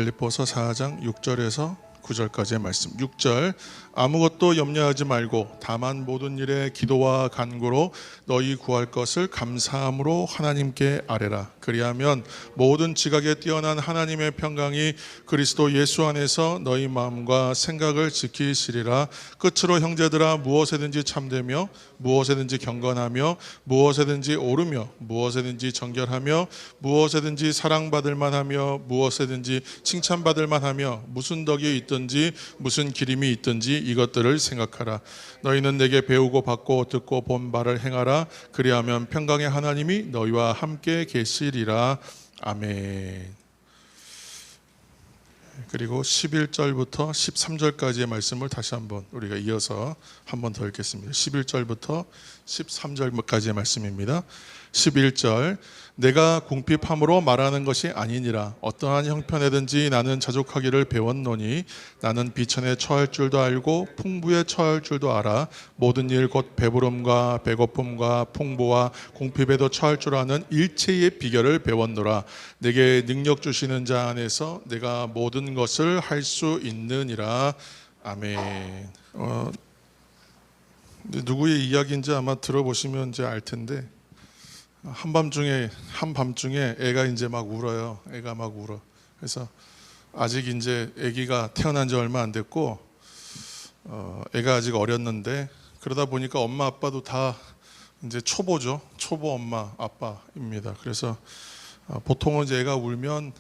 빌립보서 4장 6절에서 9절까지의 말씀. 6절, 아무것도 염려하지 말고 다만 모든 일에 기도와 간구로 너희 구할 것을 감사함으로 하나님께 아뢰라. 그리하면 모든 지각에 뛰어난 하나님의 평강이 그리스도 예수 안에서 너희 마음과 생각을 지키시리라. 끝으로 형제들아, 무엇에든지 참되며 무엇에든지 경건하며 무엇에든지 오르며 무엇에든지 정결하며 무엇에든지 사랑받을 만하며 무엇에든지 칭찬받을 만하며 무슨 덕이 있든지 무슨 기림이 있든지 이것들을 생각하라. 너희는 내게 배우고 받고 듣고 본 바를 행하라. 그리하면 평강의 하나님이 너희와 함께 계시리라. 아멘. 그리고 11절부터 13절까지의 말씀을 다시 한번 우리가 이어서 한번 더 읽겠습니다. 11절부터 13절까지의 말씀입니다. 11절, 내가 궁핍함으로 말하는 것이 아니니라. 어떠한 형편에든지 나는 자족하기를 배웠노니 나는 비천에 처할 줄도 알고 풍부에 처할 줄도 알아. 모든 일 곧 배부름과 배고픔과 풍부와 궁핍에도 처할 줄 아는 일체의 비결을 배웠노라. 내게 능력 주시는 자 안에서 내가 모든 것을 할 수 있느니라. 아멘. 누구의 이야기인지 아마 들어보시면 이제 알 텐데, 한밤중에 애가 이제 막 울어요. 애가 막 울어. 그래서 아직 이제 아기가 태어난 지 얼마 안 됐고, 애가 아직 어렸는데, 그러다 보니까 엄마 아빠도 다 이제 초보죠. 초보 엄마 아빠입니다. 그래서 보통은 이제 애가 울면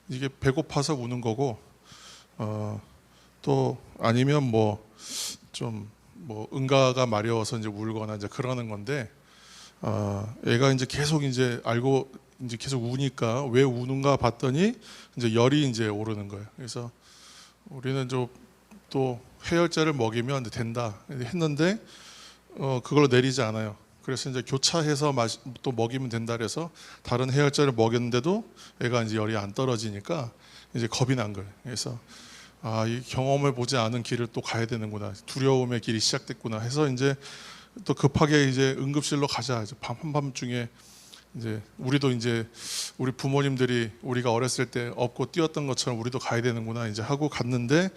이게 배고파서 우는 거고, 또 아니면 좀 응가가 마려워서 이제 울거나 이제 그러는 건데, 애가 이제 계속 이제 알고 이제 계속 우니까 왜 우는가 봤더니 이제 열이 이제 오르는 거예요. 그래서 우리는 또 해열제를 먹이면 된다 했는데 그걸로 내리지 않아요. 그래서 이제 교차해서 또 먹이면 된다 그래서 다른 해열제를 먹였는데도 애가 이제 열이 안 떨어지니까 이제 겁이 난 거예요. 그래서 이 경험을 보지 않은 길을 또 가야 되는구나, 두려움의 길이 시작됐구나 해서 이제 또 급하게 이제 응급실로 가자. 이제 한밤중에 이제 우리도 이제 우리 부모님들이 우리가 어렸을 때 업고 뛰었던 것처럼 우리도 가야 되는구나 이제 하고 갔는데,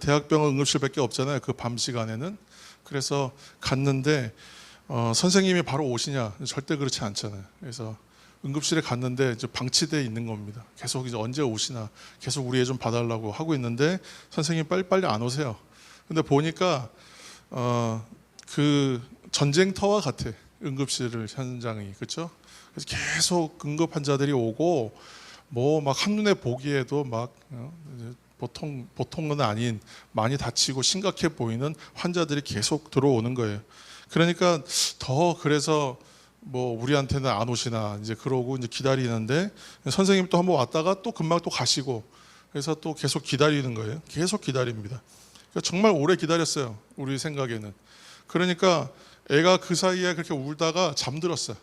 대학병원 응급실밖에 없잖아요. 그 밤 시간에는. 그래서 갔는데 선생님이 바로 오시냐? 절대 그렇지 않잖아요. 그래서 응급실에 갔는데 이제 방치돼 있는 겁니다. 계속 이제 언제 오시나 계속 우리 애 좀 봐달라고 하고 있는데 선생님 빨리 안 오세요. 근데 보니까 그 전쟁터와 같아, 응급실 현장이. 그렇죠? 그래서 계속 응급 환자들이 오고 막 한눈에 보기에도 막 보통은 아닌 많이 다치고 심각해 보이는 환자들이 계속 들어오는 거예요. 그러니까 그래서 우리한테는 안 오시나 이제 그러고 이제 기다리는데, 선생님 또 한번 왔다가 또 금방 또 가시고, 그래서 또 계속 기다리는 거예요. 계속 기다립니다. 그러니까 정말 오래 기다렸어요, 우리 생각에는. 그러니까 애가 그 사이에 그렇게 울다가 잠들었어요.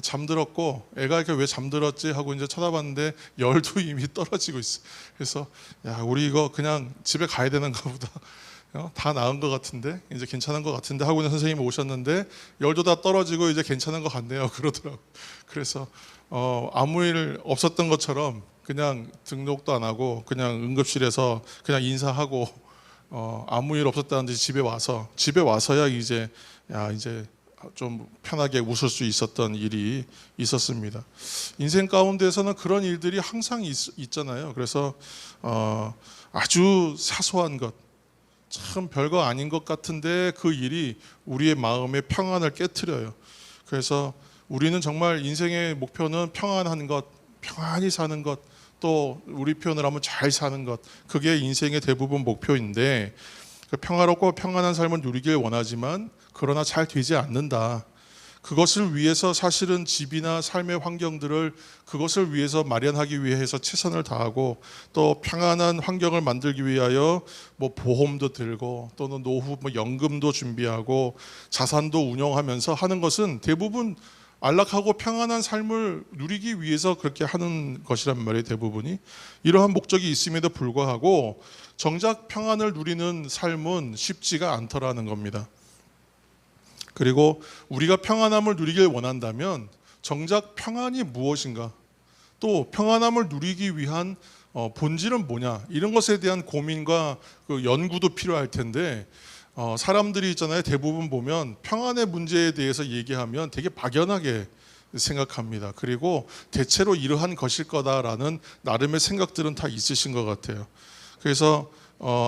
잠들었고, 애가 이렇게 왜 잠들었지 하고 이제 쳐다봤는데 열도 이미 떨어지고 있어. 그래서 우리 이거 그냥 집에 가야 되는가 보다. 다 나은 것 같은데, 이제 괜찮은 것 같은데 하고 있는 선생님이 오셨는데 열도 다 떨어지고 이제 괜찮은 것 같네요 그러더라고요. 그래서 아무 일 없었던 것처럼 그냥 등록도 안 하고 그냥 응급실에서 그냥 인사하고 아무 일 없었다는 듯이 집에 와서야 이제 좀 편하게 웃을 수 있었던 일이 있었습니다. 인생 가운데서는 그런 일들이 항상 있잖아요. 그래서 아주 사소한 것, 참 별거 아닌 것 같은데 그 일이 우리의 마음의 평안을 깨트려요. 그래서 우리는 정말 인생의 목표는 평안한 것, 평안히 사는 것, 또 우리 표현을 하면 잘 사는 것, 그게 인생의 대부분 목표인데, 그 평화롭고 평안한 삶을 누리길 원하지만 그러나 잘 되지 않는다. 그것을 위해서 사실은 집이나 삶의 환경들을 그것을 위해서 마련하기 위해서 최선을 다하고, 또 평안한 환경을 만들기 위하여 보험도 들고 또는 노후 연금도 준비하고 자산도 운영하면서 하는 것은 대부분 안락하고 평안한 삶을 누리기 위해서 그렇게 하는 것이란 말이에요. 대부분이 이러한 목적이 있음에도 불구하고 정작 평안을 누리는 삶은 쉽지가 않더라는 겁니다. 그리고 우리가 평안함을 누리길 원한다면 정작 평안이 무엇인가, 또 평안함을 누리기 위한 본질은 뭐냐 이런 것에 대한 고민과 그 연구도 필요할 텐데 사람들이 있잖아요. 대부분 보면 평안의 문제에 대해서 얘기하면 되게 막연하게 생각합니다. 그리고 대체로 이러한 것일 거다라는 나름의 생각들은 다 있으신 것 같아요. 그래서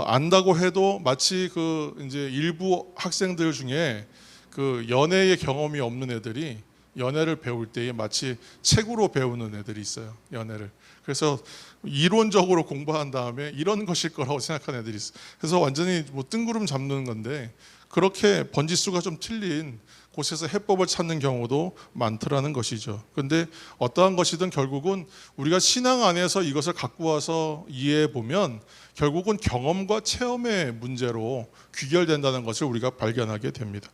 안다고 해도 마치 그 이제 일부 학생들 중에 그 연애의 경험이 없는 애들이 연애를 배울 때에 마치 책으로 배우는 애들이 있어요. 연애를. 그래서 이론적으로 공부한 다음에 이런 것일 거라고 생각하는 애들이 있어요. 그래서 완전히 뭐 뜬구름 잡는 건데 그렇게 번지수가 좀 틀린 곳에서 해법을 찾는 경우도 많더라는 것이죠. 그런데 어떠한 것이든 결국은 우리가 신앙 안에서 이것을 갖고 와서 이해해 보면 결국은 경험과 체험의 문제로 귀결된다는 것을 우리가 발견하게 됩니다.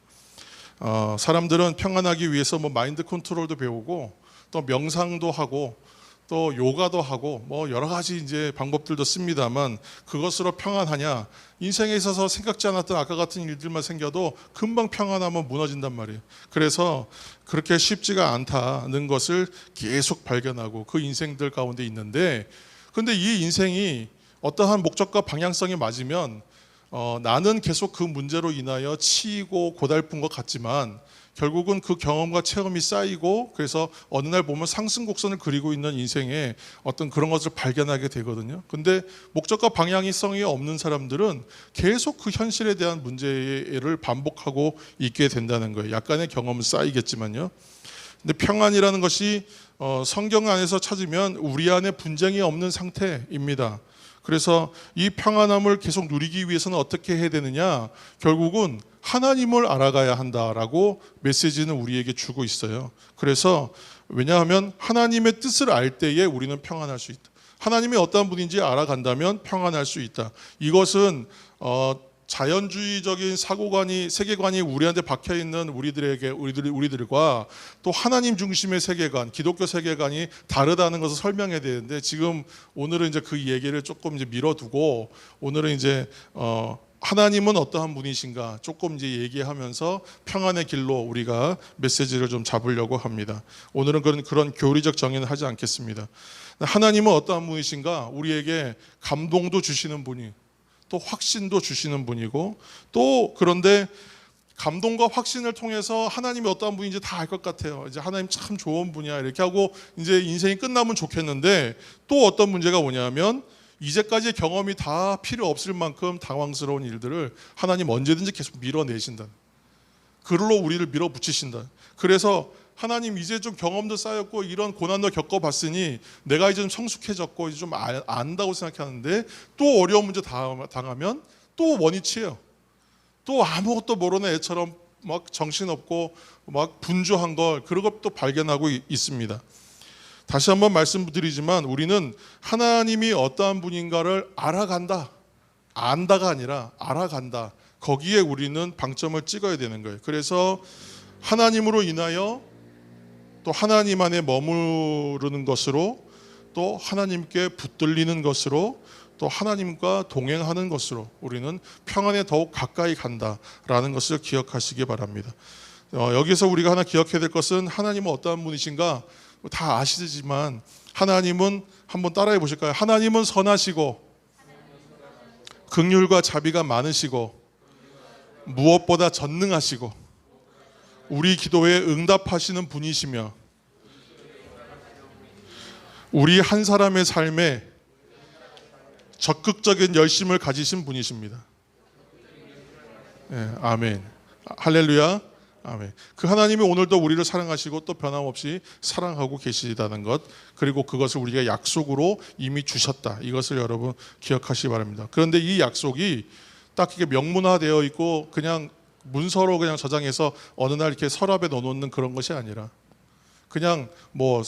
사람들은 평안하기 위해서 뭐 마인드 컨트롤도 배우고 또 명상도 하고 또 요가도 하고 뭐 여러 가지 이제 방법들도 씁니다만 그것으로 평안하냐? 인생에 있어서 생각지 않았던 아까 같은 일들만 생겨도 금방 평안하면 무너진단 말이에요. 그래서 그렇게 쉽지가 않다는 것을 계속 발견하고 그 인생들 가운데 있는데, 근데 이 인생이 어떠한 목적과 방향성이 맞으면 나는 계속 그 문제로 인하여 치이고 고달픈 것 같지만 결국은 그 경험과 체험이 쌓이고 그래서 어느 날 보면 상승곡선을 그리고 있는 인생에 어떤 그런 것을 발견하게 되거든요. 근데 목적과 방향성이 없는 사람들은 계속 그 현실에 대한 문제를 반복하고 있게 된다는 거예요. 약간의 경험은 쌓이겠지만요. 근데 평안이라는 것이 성경 안에서 찾으면 우리 안에 분쟁이 없는 상태입니다. 그래서 이 평안함을 계속 누리기 위해서는 어떻게 해야 되느냐? 결국은 하나님을 알아가야 한다라고 메시지는 우리에게 주고 있어요. 그래서 왜냐하면 하나님의 뜻을 알 때에 우리는 평안할 수 있다. 하나님이 어떤 분인지 알아간다면 평안할 수 있다. 이것은 자연주의적인 사고관이 세계관이 우리한테 박혀 있는 우리들과 또 하나님 중심의 세계관, 기독교 세계관이 다르다는 것을 설명해야 되는데 지금 오늘은 이제 그 얘기를 조금 이제 밀어두고 오늘은 이제 하나님은 어떠한 분이신가 조금 이제 얘기하면서 평안의 길로 우리가 메시지를 좀 잡으려고 합니다. 오늘은 그런 교리적 정의는 하지 않겠습니다. 하나님은 어떠한 분이신가? 우리에게 감동도 주시는 분이 또 확신도 주시는 분이고 또 그런데 감동과 확신을 통해서 하나님이 어떠한 분인지 다 알 것 같아요. 이제 하나님 참 좋은 분이야 이렇게 하고 이제 인생이 끝나면 좋겠는데 또 어떤 문제가 오냐면 이제까지의 경험이 다 필요 없을 만큼 당황스러운 일들을 하나님 언제든지 계속 밀어내신다. 그걸로 우리를 밀어붙이신다. 그래서 하나님 이제 좀 경험도 쌓였고 이런 고난도 겪어봤으니 내가 이제 좀 성숙해졌고 이제 좀 안다고 생각하는데 또 어려운 문제 당하면 또 원위치예요. 또 아무것도 모르는 애처럼 막 정신없고 막 분주한 걸 그런 것도 발견하고 있습니다. 다시 한번 말씀드리지만 우리는 하나님이 어떠한 분인가를 알아간다. 안다가 아니라 알아간다. 거기에 우리는 방점을 찍어야 되는 거예요. 그래서 하나님으로 인하여 또 하나님 안에 머무르는 것으로 또 하나님께 붙들리는 것으로 또 하나님과 동행하는 것으로 우리는 평안에 더욱 가까이 간다라는 것을 기억하시기 바랍니다. 여기서 우리가 하나 기억해야 될 것은 하나님은 어떠한 분이신가 다 아시지만 하나님은 한번 따라해 보실까요? 하나님은 선하시고 긍휼과 자비가 많으시고 무엇보다 전능하시고 우리 기도에 응답하시는 분이시며 우리 한 사람의 삶에 적극적인 열심을 가지신 분이십니다. 네, 아멘. 할렐루야. 아멘. 그 하나님이 오늘도 우리를 사랑하시고 또 변함없이 사랑하고 계시다는 것, 그리고 그것을 우리가 약속으로 이미 주셨다. 이것을 여러분 기억하시기 바랍니다. 그런데 이 약속이 딱 이게 명문화되어 있고 그냥 문서로 그냥 저장해서 어느 날 이렇게 서랍에 넣어놓는 그런 것이 아니라 그냥 뭐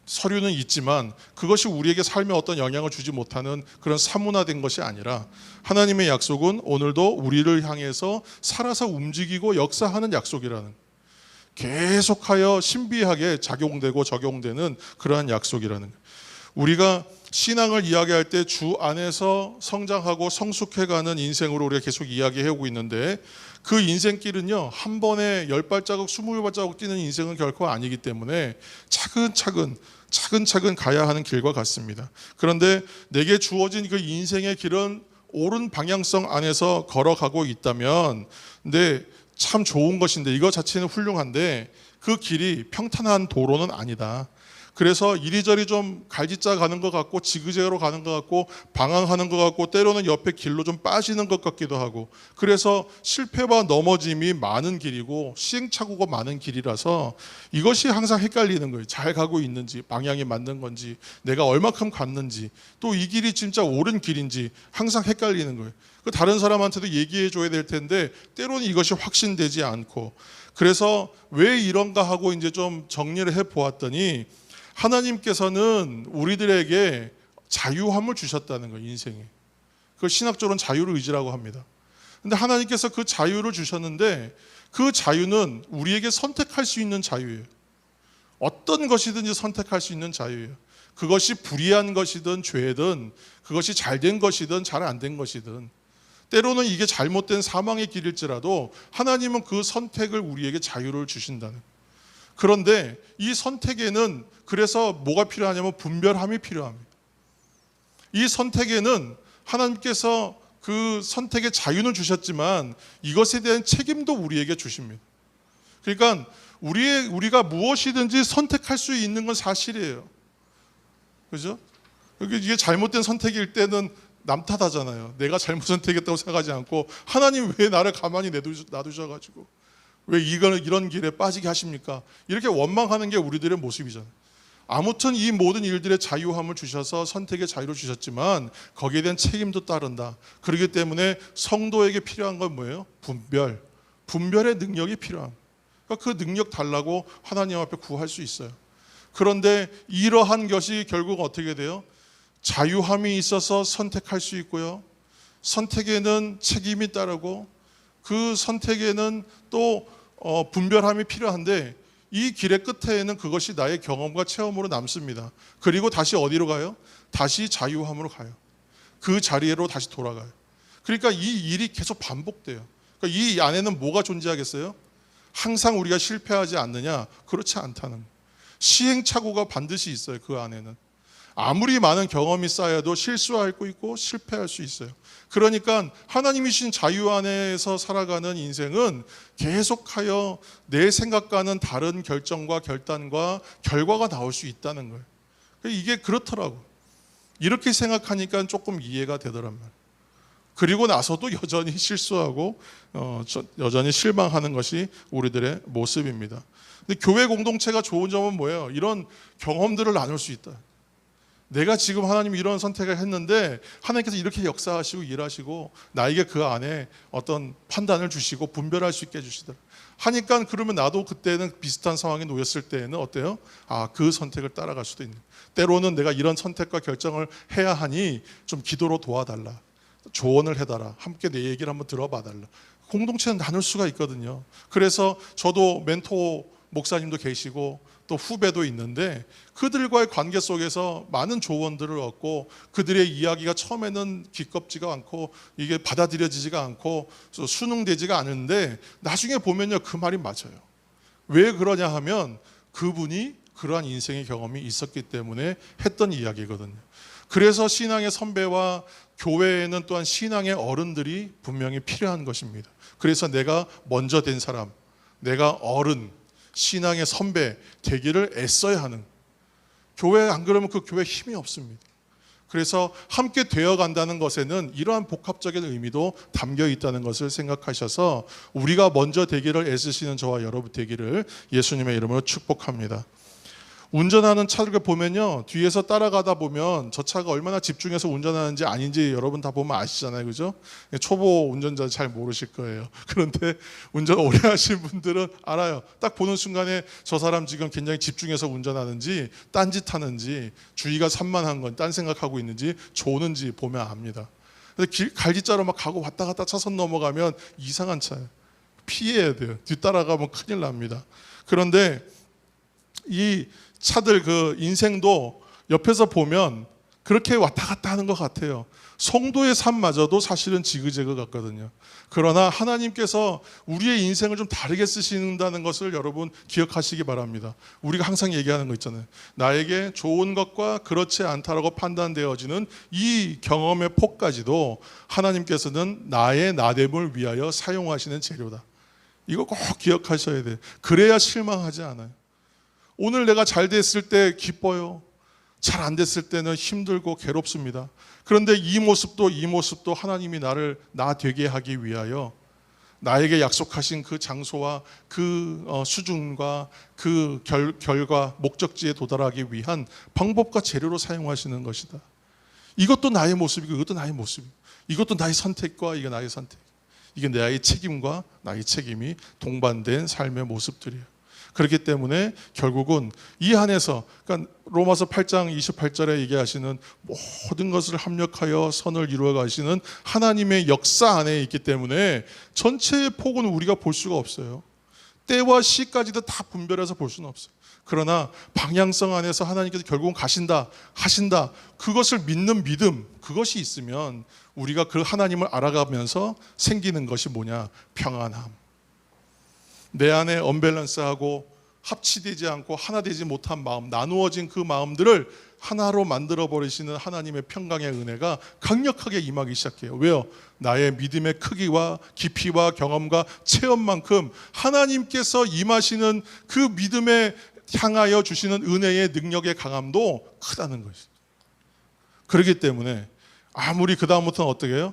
서류는 있지만 그것이 우리에게 삶에 어떤 영향을 주지 못하는 그런 사문화된 것이 아니라 하나님의 약속은 오늘도 우리를 향해서 살아서 움직이고 역사하는 약속이라는, 계속하여 신비하게 작용되고 적용되는 그러한 약속이라는 거예요. 우리가 신앙을 이야기할 때 주 안에서 성장하고 성숙해가는 인생으로 우리가 계속 이야기하고 있는데, 그 인생길은요, 한 번에 10발자국 20발자국 뛰는 인생은 결코 아니기 때문에 차근차근 가야 하는 길과 같습니다. 그런데 내게 주어진 그 인생의 길은 옳은 방향성 안에서 걸어가고 있다면, 근데 참 좋은 것인데, 이거 자체는 훌륭한데 그 길이 평탄한 도로는 아니다. 그래서 이리저리 좀 갈짓자 가는 것 같고, 지그재그로 가는 것 같고, 방황하는 것 같고, 때로는 옆에 길로 좀 빠지는 것 같기도 하고, 그래서 실패와 넘어짐이 많은 길이고 시행착오가 많은 길이라서 이것이 항상 헷갈리는 거예요. 잘 가고 있는지, 방향이 맞는 건지, 내가 얼마큼 갔는지, 또 이 길이 진짜 옳은 길인지 항상 헷갈리는 거예요. 다른 사람한테도 얘기해 줘야 될 텐데 때로는 이것이 확신되지 않고, 그래서 왜 이런가 하고 이제 좀 정리를 해 보았더니, 하나님께서는 우리들에게 자유함을 주셨다는 거예요, 인생에. 그걸 신학적으로는 자유를 의지라고 합니다. 근데 하나님께서 그 자유를 주셨는데, 그 자유는 우리에게 선택할 수 있는 자유예요. 어떤 것이든지 선택할 수 있는 자유예요. 그것이 불의한 것이든 죄든, 그것이 잘된 것이든 잘 안 된 것이든, 때로는 이게 잘못된 사망의 길일지라도 하나님은 그 선택을 우리에게 자유를 주신다는. 그런데 이 선택에는 그래서 뭐가 필요하냐면 분별함이 필요합니다. 이 선택에는 하나님께서 그 선택의 자유는 주셨지만 이것에 대한 책임도 우리에게 주십니다. 그러니까 우리가 무엇이든지 선택할 수 있는 건 사실이에요. 그죠? 이게 잘못된 선택일 때는 남 탓하잖아요. 내가 잘못 선택했다고 생각하지 않고, 하나님 왜 나를 가만히 놔두셔가지고 왜 이런 길에 빠지게 하십니까? 이렇게 원망하는 게 우리들의 모습이잖아요. 아무튼 이 모든 일들의 자유함을 주셔서 선택의 자유를 주셨지만 거기에 대한 책임도 따른다. 그렇기 때문에 성도에게 필요한 건 뭐예요? 분별의 능력이 필요합니다. 그러니까 그 능력 달라고 하나님 앞에 구할 수 있어요. 그런데 이러한 것이 결국 어떻게 돼요? 자유함이 있어서 선택할 수 있고요, 선택에는 책임이 따르고, 그 선택에는 또 분별함이 필요한데, 이 길의 끝에는 그것이 나의 경험과 체험으로 남습니다. 그리고 다시 어디로 가요? 다시 자유함으로 가요. 그 자리로 다시 돌아가요. 그러니까 이 일이 계속 반복돼요. 그러니까 이 안에는 뭐가 존재하겠어요? 항상 우리가 실패하지 않느냐? 그렇지 않다는 거예요. 시행착오가 반드시 있어요. 그 안에는 아무리 많은 경험이 쌓여도 실수할 수 있고 실패할 수 있어요. 그러니까 하나님이 주신 자유 안에서 살아가는 인생은 계속하여 내 생각과는 다른 결정과 결단과 결과가 나올 수 있다는 거예요. 이게 그렇더라고. 이렇게 생각하니까 조금 이해가 되더란 말이에요. 그리고 나서도 여전히 실수하고 여전히 실망하는 것이 우리들의 모습입니다. 근데 교회 공동체가 좋은 점은 뭐예요? 이런 경험들을 나눌 수 있다. 내가 지금 하나님이 이런 선택을 했는데 하나님께서 이렇게 역사하시고 일하시고 나에게 그 안에 어떤 판단을 주시고 분별할 수 있게 해주시더라 하니까, 그러면 나도 그때는 비슷한 상황에 놓였을 때에는 어때요? 그 선택을 따라갈 수도 있는. 때로는 내가 이런 선택과 결정을 해야 하니 좀 기도로 도와달라, 조언을 해달라, 함께 내 얘기를 한번 들어봐달라. 공동체는 나눌 수가 있거든요. 그래서 저도 멘토 목사님도 계시고 또 후배도 있는데, 그들과의 관계 속에서 많은 조언들을 얻고, 그들의 이야기가 처음에는 기껍지가 않고 이게 받아들여지지가 않고 수능되지가 않은데 나중에 보면요, 그 말이 맞아요. 왜 그러냐 하면 그분이 그러한 인생의 경험이 있었기 때문에 했던 이야기거든요. 그래서 신앙의 선배와 교회에는 또한 신앙의 어른들이 분명히 필요한 것입니다. 그래서 내가 먼저 된 사람, 내가 어른, 신앙의 선배 되기를 애써야 하는, 교회 안 그러면 그 교회 힘이 없습니다. 그래서 함께 되어간다는 것에는 이러한 복합적인 의미도 담겨 있다는 것을 생각하셔서 우리가 먼저 되기를 애쓰시는 저와 여러분 되기를 예수님의 이름으로 축복합니다. 운전하는 차를 보면요, 뒤에서 따라가다 보면 저 차가 얼마나 집중해서 운전하는지 아닌지 여러분 다 보면 아시잖아요, 그죠? 초보 운전자 잘 모르실 거예요. 그런데 운전 오래 하신 분들은 알아요. 딱 보는 순간에 저 사람 지금 굉장히 집중해서 운전하는지, 딴짓하는지, 주의가 산만한 건 딴 생각하고 있는지, 조는지 보면 압니다. 갈짓자로 막 가고 왔다 갔다 차선 넘어가면 이상한 차예요. 피해야 돼요. 뒤따라가면 큰일 납니다. 그런데 이 차들 그 인생도 옆에서 보면 그렇게 왔다 갔다 하는 것 같아요. 성도의 삶마저도 사실은 지그재그 같거든요. 그러나 하나님께서 우리의 인생을 좀 다르게 쓰신다는 것을 여러분 기억하시기 바랍니다. 우리가 항상 얘기하는 거 있잖아요. 나에게 좋은 것과 그렇지 않다라고 판단되어지는 이 경험의 폭까지도 하나님께서는 나의 나됨을 위하여 사용하시는 재료다. 이거 꼭 기억하셔야 돼요. 그래야 실망하지 않아요. 오늘 내가 잘 됐을 때 기뻐요. 잘 안 됐을 때는 힘들고 괴롭습니다. 그런데 이 모습도 하나님이 나를 나 되게 하기 위하여 나에게 약속하신 그 장소와 그 수준과 그 결과 목적지에 도달하기 위한 방법과 재료로 사용하시는 것이다. 이것도 나의 모습이고 이것도 나의 모습이고 이것도 나의 선택과 이게 나의 선택. 이게 나의 책임과 나의 책임이 동반된 삶의 모습들이에요. 그렇기 때문에 결국은 이 안에서, 그러니까 로마서 8장 28절에 얘기하시는 모든 것을 합력하여 선을 이루어 가시는 하나님의 역사 안에 있기 때문에 전체의 폭은 우리가 볼 수가 없어요. 때와 시까지도 다 분별해서 볼 수는 없어요. 그러나 방향성 안에서 하나님께서 결국은 가신다, 하신다, 그것을 믿는 믿음, 그것이 있으면 우리가 그 하나님을 알아가면서 생기는 것이 뭐냐? 평안함. 내 안에 언밸런스하고 합치되지 않고 하나 되지 못한 마음, 나누어진 그 마음들을 하나로 만들어 버리시는 하나님의 평강의 은혜가 강력하게 임하기 시작해요. 왜요? 나의 믿음의 크기와 깊이와 경험과 체험만큼 하나님께서 임하시는 그 믿음에 향하여 주시는 은혜의 능력의 강함도 크다는 것이죠. 그렇기 때문에 아무리 그 다음부터는 어떻게 해요?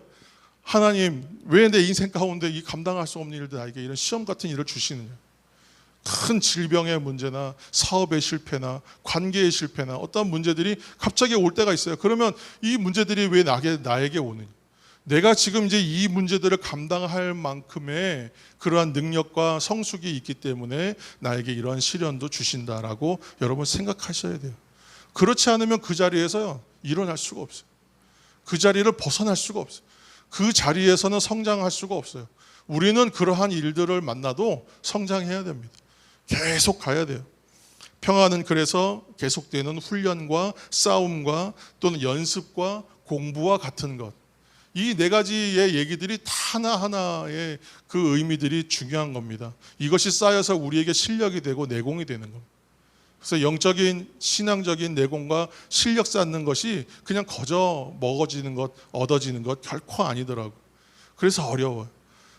하나님, 왜 내 인생 가운데 이 감당할 수 없는 일들, 나에게 이런 시험 같은 일을 주시느냐? 큰 질병의 문제나 사업의 실패나 관계의 실패나 어떤 문제들이 갑자기 올 때가 있어요. 그러면 이 문제들이 왜 나에게 오느냐? 내가 지금 이제 이 문제들을 감당할 만큼의 그러한 능력과 성숙이 있기 때문에 나에게 이러한 시련도 주신다라고 여러분 생각하셔야 돼요. 그렇지 않으면 그 자리에서 일어날 수가 없어요. 그 자리를 벗어날 수가 없어요. 그 자리에서는 성장할 수가 없어요. 우리는 그러한 일들을 만나도 성장해야 됩니다. 계속 가야 돼요. 평화는 그래서 계속되는 훈련과 싸움과 또는 연습과 공부와 같은 것. 이 네 가지의 얘기들이 다 하나하나의 그 의미들이 중요한 겁니다. 이것이 쌓여서 우리에게 실력이 되고 내공이 되는 겁니다. 그래서 영적인 신앙적인 내공과 실력 쌓는 것이 그냥 거저 먹어지는 것, 얻어지는 것 결코 아니더라고요. 그래서 어려워요.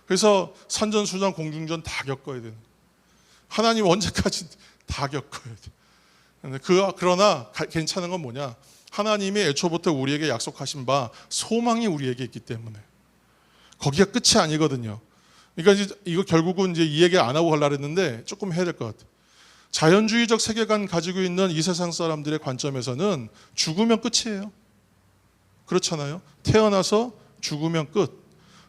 그래서 산전수전 공중전 다 겪어야 되는 거예요. 하나님 언제까지 다 겪어야 돼요. 그러나 괜찮은 건 뭐냐? 하나님이 애초부터 우리에게 약속하신 바 소망이 우리에게 있기 때문에 거기가 끝이 아니거든요. 그러니까 이거 결국은 이제 이 얘기 안 하고 가려고 했는데 조금 해야 될 것 같아요. 자연주의적 세계관 가지고 있는 이 세상 사람들의 관점에서는 죽으면 끝이에요. 그렇잖아요. 태어나서 죽으면 끝.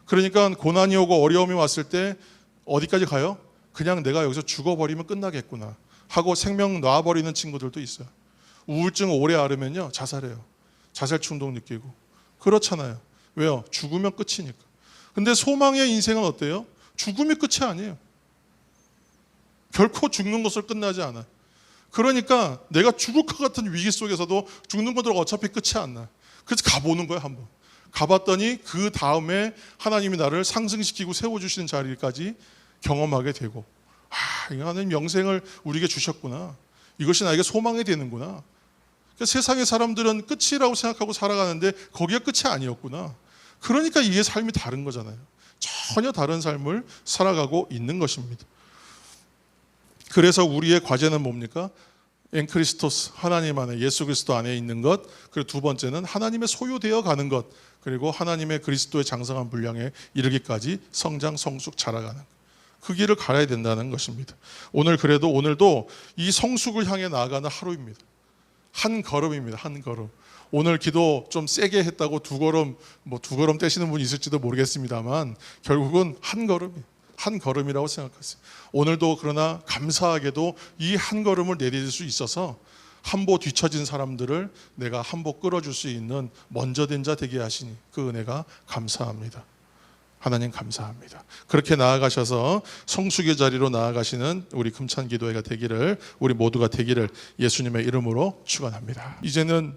그러니까 고난이 오고 어려움이 왔을 때 어디까지 가요? 그냥 내가 여기서 죽어버리면 끝나겠구나 하고 생명 놔버리는 친구들도 있어요. 우울증 오래 앓으면요 자살해요. 자살 충동 느끼고. 그렇잖아요. 왜요? 죽으면 끝이니까. 근데 소망의 인생은 어때요? 죽음이 끝이 아니에요. 결코 죽는 것을 끝나지 않아요. 그러니까 내가 죽을 것 같은 위기 속에서도 죽는 것들은 어차피 끝이 안 나요. 그래서 가보는 거예요. 한번 가봤더니 그 다음에 하나님이 나를 상승시키고 세워주시는 자리까지 경험하게 되고, 하나님 영생을 우리에게 주셨구나, 이것이 나에게 소망이 되는구나. 그러니까 세상의 사람들은 끝이라고 생각하고 살아가는데 거기가 끝이 아니었구나. 그러니까 이게 삶이 다른 거잖아요. 전혀 다른 삶을 살아가고 있는 것입니다. 그래서 우리의 과제는 뭡니까? 엔크리스토스, 하나님 안에, 예수 그리스도 안에 있는 것. 그리고 두 번째는 하나님의 소유되어 가는 것. 그리고 하나님의 그리스도의 장성한 분량에 이르기까지 성장, 성숙, 자라가는 것. 그 길을 갈아야 된다는 것입니다. 오늘도 이 성숙을 향해 나아가는 하루입니다. 한 걸음입니다. 한 걸음. 오늘 기도 좀 세게 했다고 두 걸음 떼시는 분이 있을지도 모르겠습니다만 결국은 한 걸음이라고 생각하세요. 오늘도 그러나 감사하게도 이 한 걸음을 내디딜 수 있어서 한 보 뒤처진 사람들을 내가 한 보 끌어줄 수 있는 먼저 된 자 되게 하시니 그 은혜가 감사합니다. 하나님 감사합니다. 그렇게 나아가셔서 성숙의 자리로 나아가시는 우리 금찬 기도회가 되기를, 우리 모두가 되기를 예수님의 이름으로 축원합니다. 이제는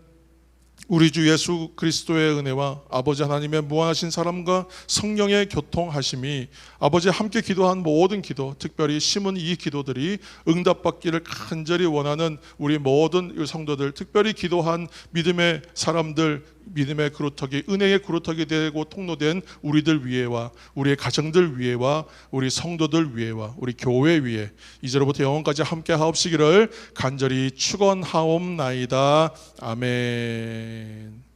우리 주 예수 그리스도의 은혜와 아버지 하나님의 무한하신 사랑과 성령의 교통하심이 아버지 함께 기도한 모든 기도, 특별히 심은 이 기도들이 응답받기를 간절히 원하는 우리 모든 성도들, 특별히 기도한 믿음의 사람들, 믿음의 그루터기, 은혜의 그루터기 되고 통로된 우리들 위에와 우리의 가정들 위에와 우리 성도들 위에와 우리 교회 위에 이제로부터 영원까지 함께 하옵시기를 간절히 축원하옵나이다. 아멘.